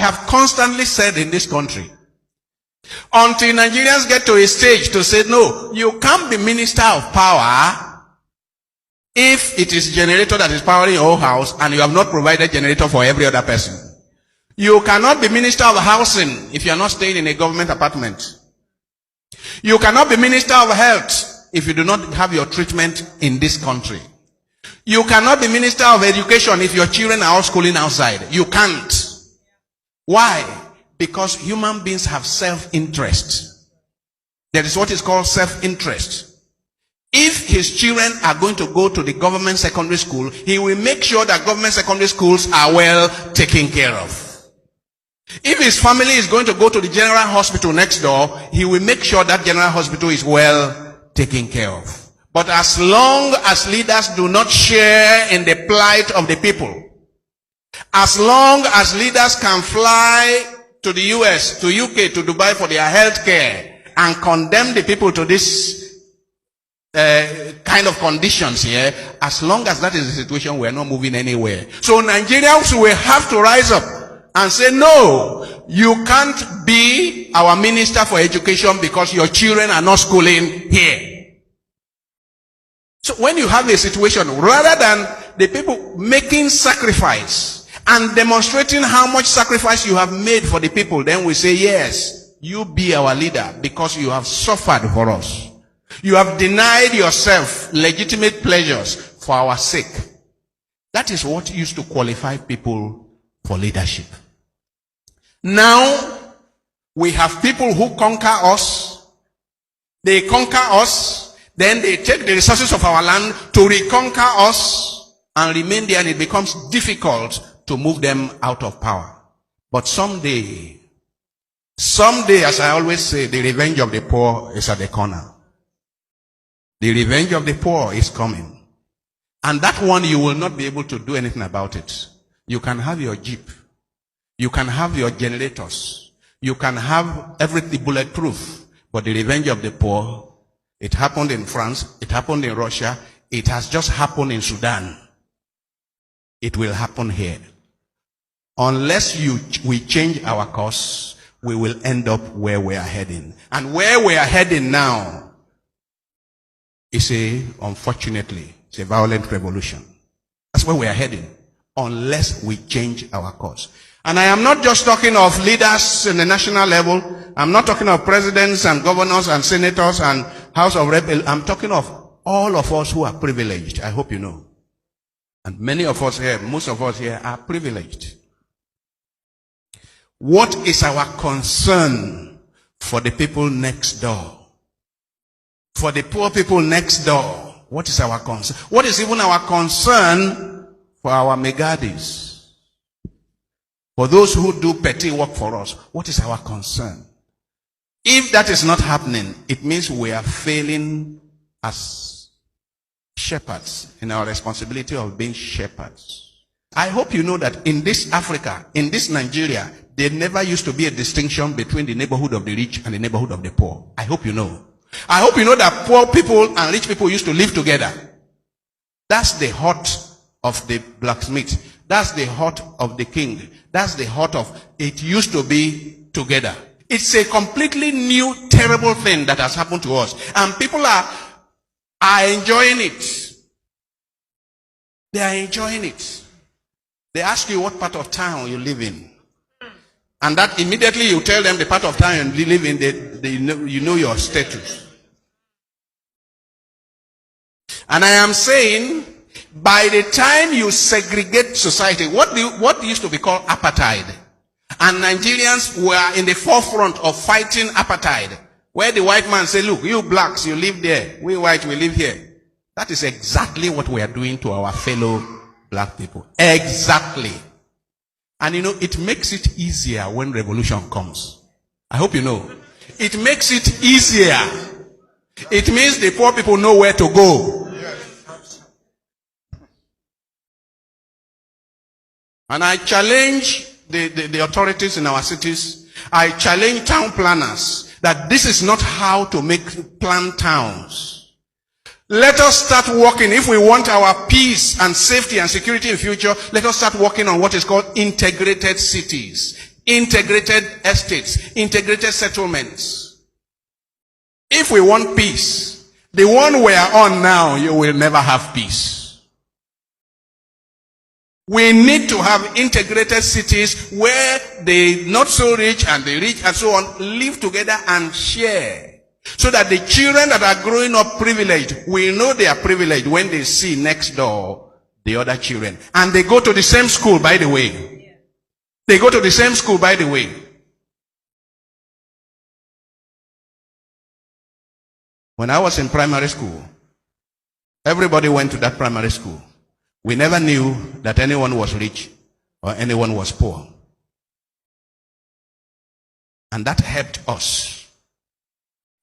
have constantly said in this country. Until Nigerians get to a stage to say, no, you can't be minister of power if it is generator that is powering your whole house and you have not provided generator for every other person. You cannot be minister of housing if you are not staying in a government apartment. You cannot be minister of health if you do not have your treatment in this country. You cannot be minister of education if your children are all schooling outside. You can't. Why? Because human beings have self-interest. There is what is called self-interest. If his children are going to go to the government secondary school, he will make sure that government secondary schools are well taken care of. If his family is going to go to the general hospital next door, he will make sure that general hospital is well taken care of. But as long as leaders do not share in the plight of the people, as long as leaders can fly to the US, to UK, to Dubai for their health care and condemn the people to this kind of conditions here, as long as that is the situation, we are not moving anywhere. So Nigerians will have to rise up and say, no, you can't be our minister for education because your children are not schooling here. So when you have a situation, rather than the people making sacrifice and demonstrating how much sacrifice you have made for the people, then we say, yes, you be our leader because you have suffered for us. You have denied yourself legitimate pleasures for our sake. That is what used to qualify people for leadership. Now, we have people who conquer us. They conquer us. Then they take the resources of our land to reconquer us and remain there, and it becomes difficult to move them out of power. But someday, as I always say, the revenge of the poor is at the corner. The revenge of the poor is coming. And that one, you will not be able to do anything about it. You can have your jeep. You can have your generators. You can have everything bulletproof. But the revenge of the poor, it happened in France. It happened in Russia. It has just happened in Sudan. It will happen here. Unless we change our course, we will end up where we are heading. And where we are heading now is unfortunately, it's a violent revolution. That's where we are heading, unless we change our course. And I am not just talking of leaders in the national level. I'm not talking of presidents and governors and senators and House of Reps. I'm talking of all of us who are privileged. I hope you know. And many of us here, most of us here are privileged. What is our concern for the people next door? For the poor people next door, what is our concern? What is even our concern for our megadis? For those who do petty work for us, what is our concern? If that is not happening, it means we are failing as shepherds in our responsibility of being shepherds. I hope you know that in this Africa, in this Nigeria, there never used to be a distinction between the neighborhood of the rich and the neighborhood of the poor. I hope you know. I hope you know that poor people and rich people used to live together. That's the heart of the blacksmith. That's the heart of the king. That's the heart of it used to be together. It's a completely new, terrible thing that has happened to us. And people are enjoying it. They are enjoying it. They ask you what part of town you live in. And that immediately you tell them the part of town you live in, you know your status. And I am saying, by the time you segregate society, what used to be called apartheid, and Nigerians were in the forefront of fighting apartheid, where the white man say, look, you blacks, you live there, we white, we live here. That is exactly what we are doing to our fellow black people. Exactly. And you know, it makes it easier when revolution comes. I hope you know. It makes it easier. It means the poor people know where to go. And I challenge the authorities in our cities. I challenge town planners that this is not how to plan towns. Let us start working. If we want our peace and safety and security in future, let us start working on what is called integrated cities. integrated estates, integrated settlements. If we want peace, the one we are on now, you will never have peace. We need to have integrated cities where the not so rich and the rich and so on live together and share. So that the children that are growing up privileged will know they are privileged when they see next door the other children. And they go to the same school, by the way. They go to the same school, by the way. When I was in primary school, everybody went to that primary school. We never knew that anyone was rich or anyone was poor. And that helped us.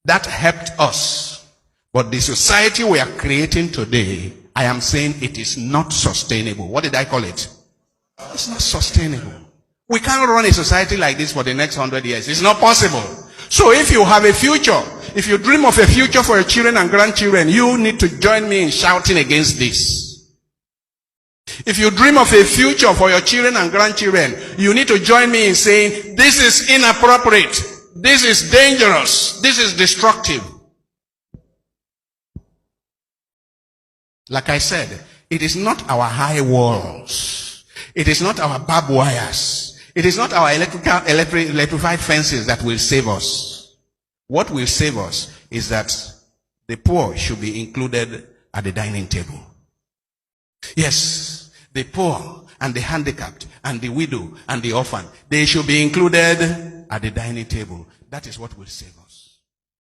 That helped us. But the society we are creating today, I am saying it is not sustainable. What did I call it? It's not sustainable. We can't run a society like this for the next 100 years. It's not possible. So if you have a future, if you dream of a future for your children and grandchildren, you need to join me in shouting against this. If you dream of a future for your children and grandchildren, you need to join me in saying, this is inappropriate, this is dangerous, this is destructive. Like I said, it is not our high walls, it is not our barbed wires, it is not our electrified fences that will save us. What will save us is that the poor should be included at the dining table. Yes, the poor and the handicapped and the widow and the orphan, they should be included at the dining table. That is what will save us.